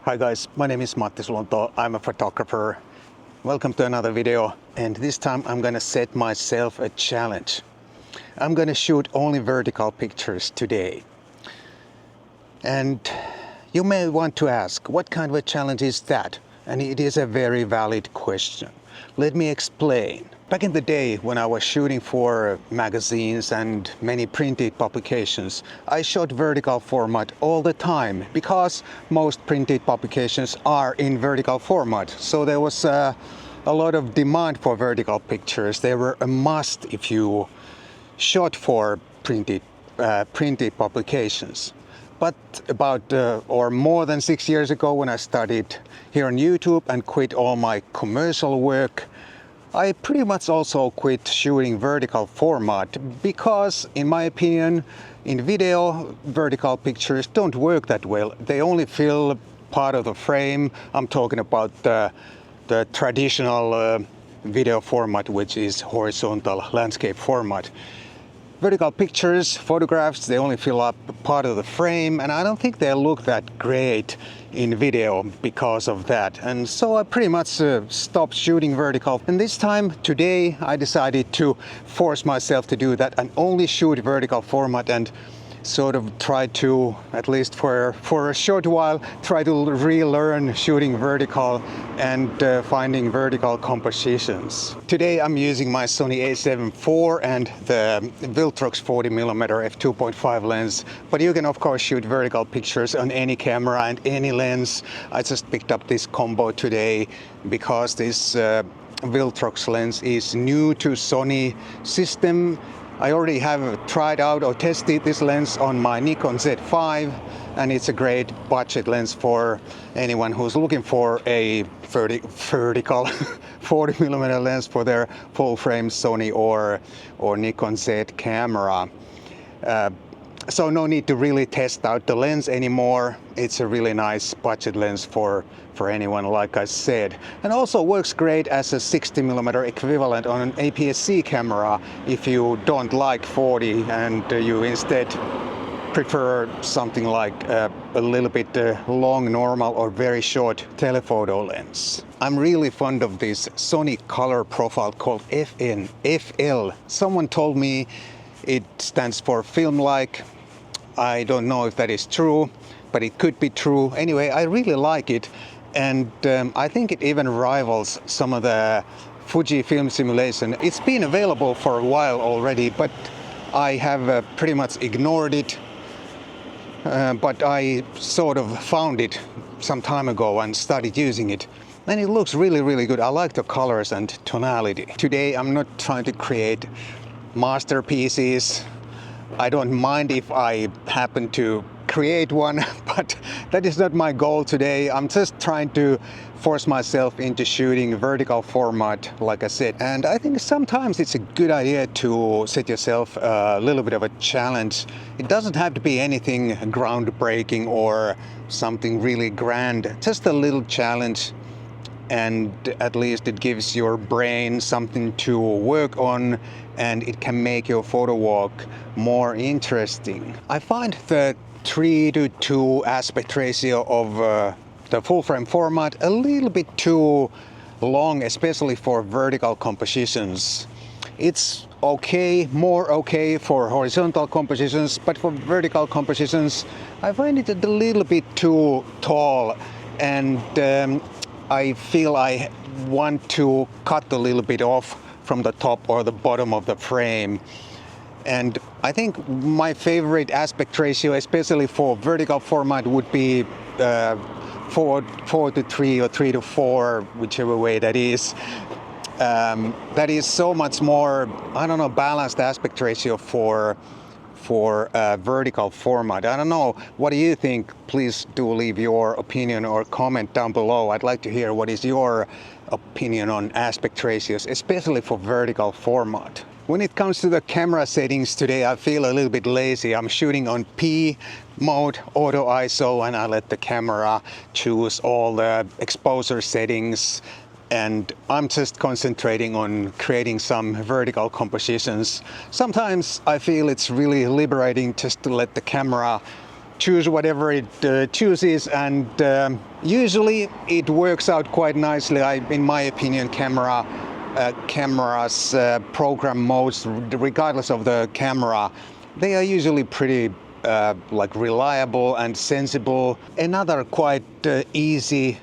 Hi guys, my name is Matti Sulanto. I'm a photographer. Welcome to another video, and this time I'm gonna set myself a challenge. I'm gonna shoot only vertical pictures today. And you may want to ask, what kind of a challenge is that? And it is a very valid question. Let me explain. Back in the day when I was shooting for magazines and many printed publications, I shot vertical format all the time because most printed publications are in vertical format. So there was a lot of demand for vertical pictures. They were a must if you shot for printed publications. But about or more than 6 years ago, when I started here on YouTube and quit all my commercial work, I pretty much also quit shooting vertical format because, in my opinion, in video, vertical pictures don't work that well. They only fill part of the frame. I'm talking about the traditional video format, which is horizontal landscape format. Vertical pictures, photographs, they only fill up part of the frame, and I don't think they look that great in video because of that. And so I pretty much stopped shooting vertical. And this time, today, I decided to force myself to do that and only shoot vertical format and sort of try to, at least for a short while, try to relearn shooting vertical and finding vertical compositions. Today I'm using my Sony a7 IV and the Viltrox 40mm f2.5 lens, but you can of course shoot vertical pictures on any camera and any lens. I just picked up this combo today because this Viltrox lens is new to Sony system. I already have tried out or tested this lens on my Nikon Z5, and it's a great budget lens for anyone who's looking for a vertical 40mm lens for their full-frame Sony or Nikon Z camera. So no need to really test out the lens anymore. It's a really nice budget lens for anyone, like I said. And also works great as a 60mm equivalent on an APS-C camera if you don't like 40 and you instead prefer something like a little bit long normal or very short telephoto lens. I'm really fond of this Sony color profile called FL. Someone told me it stands for film-like. I don't know if that is true, but it could be true. Anyway, I really like it, and I think it even rivals some of the Fuji film simulation. It's been available for a while already, but I have pretty much ignored it. But I sort of found it some time ago and started using it. And it looks really, really good. I like the colors and tonality. Today I'm not trying to create masterpieces. I don't mind if I happen to create one, but that is not my goal today. I'm just trying to force myself into shooting vertical format, like I said. And I think sometimes it's a good idea to set yourself a little bit of a challenge. It doesn't have to be anything groundbreaking or something really grand, just a little challenge. And at least it gives your brain something to work on, and it can make your photo walk more interesting. I find the 3:2 aspect ratio of the full frame format a little bit too long, especially for vertical compositions. It's okay, more okay for horizontal compositions, but for vertical compositions I find it a little bit too tall, and I feel I want to cut a little bit off from the top or the bottom of the frame. And I think my favorite aspect ratio, especially for vertical format, would be 4:3 or 3:4, whichever way that is. That is so much more, I don't know, balanced aspect ratio for vertical format. I don't know, what do you think? Please do leave your opinion or comment down below. I'd like to hear what is your opinion on aspect ratios, especially for vertical format. When it comes to the camera settings today, I feel a little bit lazy. I'm shooting on P mode, auto ISO, and I let the camera choose all the exposure settings, and I'm just concentrating on creating some vertical compositions. Sometimes I feel it's really liberating just to let the camera choose whatever it chooses, and usually it works out quite nicely. In my opinion, cameras program modes, regardless of the camera, they are usually pretty like reliable and sensible. Another quite easy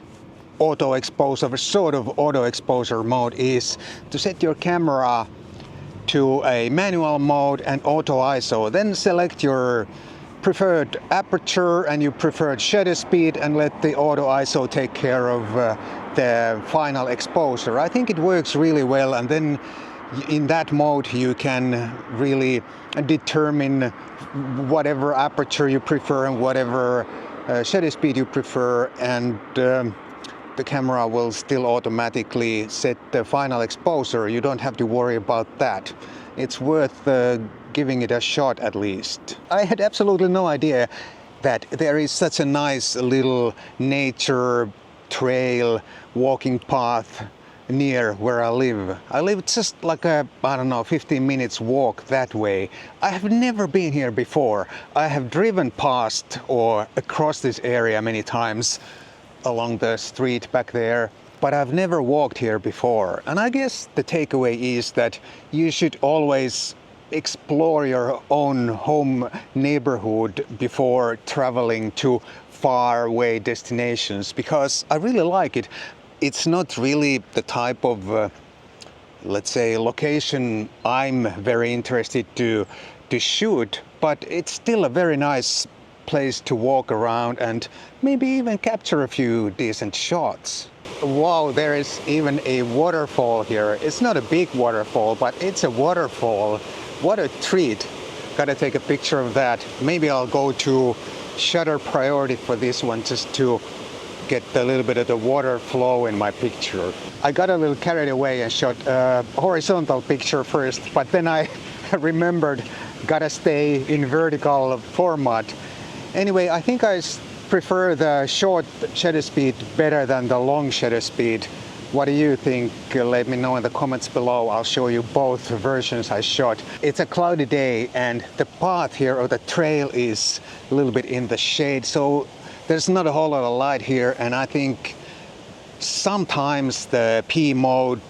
auto exposure, sort of auto exposure mode, is to set your camera to a manual mode and auto ISO. Then select your preferred aperture and your preferred shutter speed and let the auto ISO take care of the final exposure. I think it works really well, and then in that mode you can really determine whatever aperture you prefer and whatever shutter speed you prefer, and the camera will still automatically set the final exposure. You don't have to worry about that. It's worth giving it a shot at least. I had absolutely no idea that there is such a nice little nature trail walking path near where I live. I live just like a, I don't know, 15 minutes walk that way. I have never been here before. I have driven past or across this area many times along the street back there, but I've never walked here before. And I guess the takeaway is that you should always explore your own home neighborhood before traveling to far away destinations, because I really like it. It's not really the type of let's say location I'm very interested to shoot, but it's still a very nice place to walk around and maybe even capture a few decent shots. Wow, there is even a waterfall here. It's not a big waterfall, but it's a waterfall. What a treat. Gotta take a picture of that. Maybe I'll go to shutter priority for this one just to get a little bit of the water flow in my picture. I got a little carried away and shot a horizontal picture first, but then I remembered gotta stay in vertical format. Anyway, I think I prefer the short shutter speed better than the long shutter speed. What do you think? Let me know in the comments below. I'll show you both versions I shot. It's a cloudy day and the path here, or the trail, is a little bit in the shade, so there's not a whole lot of light here, and I think sometimes the P mode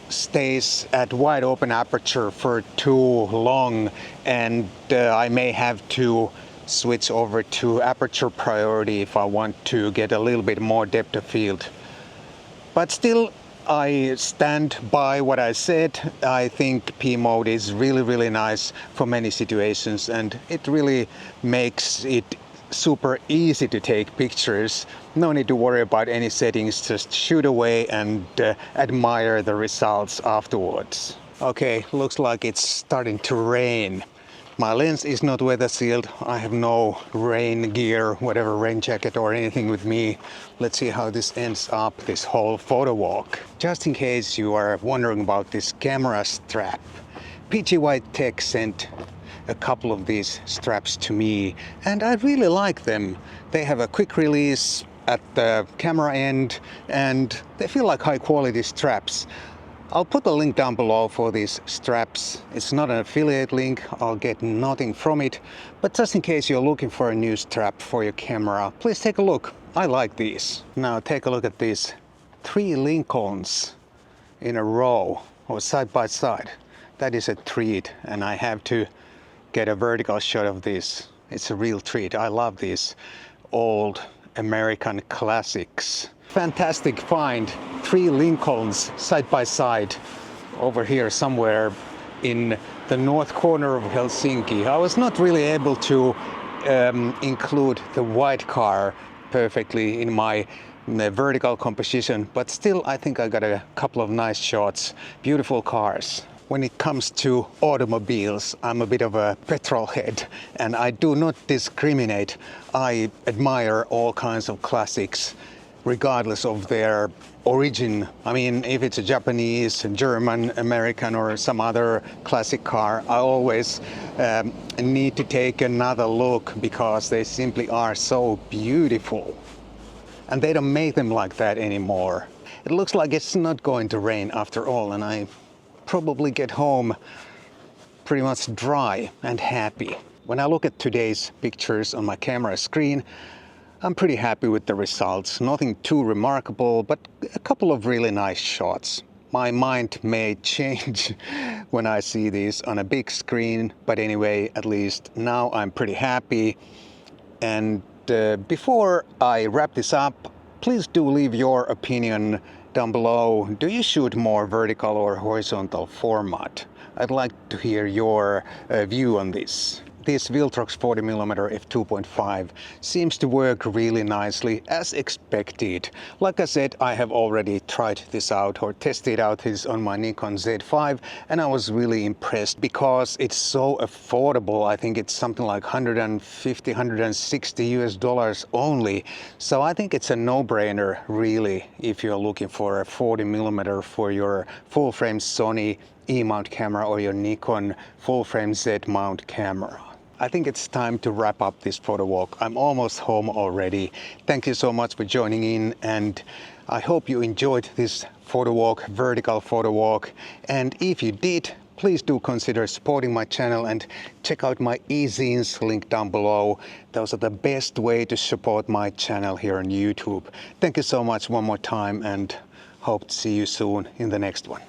stays at wide open aperture for too long, and I may have to switch over to aperture priority if I want to get a little bit more depth of field. But still, I stand by what I said. I think P mode is really nice for many situations, and it really makes it super easy to take pictures. No need to worry about any settings, just shoot away and admire the results afterwards. Okay, looks like it's starting to rain. My lens is not weather sealed. I have no rain gear, whatever, rain jacket or anything with me. Let's see how this ends up, this whole photo walk. Just in case you are wondering about this camera strap, PGY Tech sent a couple of these straps to me, and I really like them. They have a quick release at the camera end and they feel like high quality straps. I'll put a link down below for these straps. It's not an affiliate link, I'll get nothing from it, but just in case you're looking for a new strap for your camera, please take a look. I like these. Now take a look at these 3 Lincolns in a row or side by side. That is a treat, and I have to get a vertical shot of this. It's a real treat. I love these old American classics. Fantastic find. 3 Lincolns side by side over here somewhere in the north corner of Helsinki. I was not really able to include the white car perfectly in my vertical composition, but still I think I got a couple of nice shots. Beautiful cars. When it comes to automobiles, I'm a bit of a petrol head, and I do not discriminate. I admire all kinds of classics, regardless of their origin. I mean, if it's a Japanese, German, American, or some other classic car, I always need to take another look because they simply are so beautiful. And they don't make them like that anymore. It looks like it's not going to rain after all, and I probably get home pretty much dry and happy. When I look at today's pictures on my camera screen, I'm pretty happy with the results. Nothing too remarkable, but a couple of really nice shots. My mind may change when I see these on a big screen, but anyway, at least now I'm pretty happy. And before I wrap this up, please do leave your opinion down below. Do you shoot more vertical or horizontal format? I'd like to hear your view on this. This Viltrox 40mm f2.5 seems to work really nicely as expected. Like I said, I have already tried this out or tested out this on my Nikon Z5 and I was really impressed because it's so affordable. I think it's something like $150, $160 only. So I think it's a no-brainer really if you're looking for a 40mm for your full-frame Sony E-mount camera or your Nikon full-frame Z-mount camera. I think it's time to wrap up this photo walk. I'm almost home already. Thank you so much for joining in and I hope you enjoyed this photo walk, vertical photo walk. And if you did, please do consider supporting my channel and check out my e-zines link down below. Those are the best way to support my channel here on YouTube. Thank you so much one more time and hope to see you soon in the next one.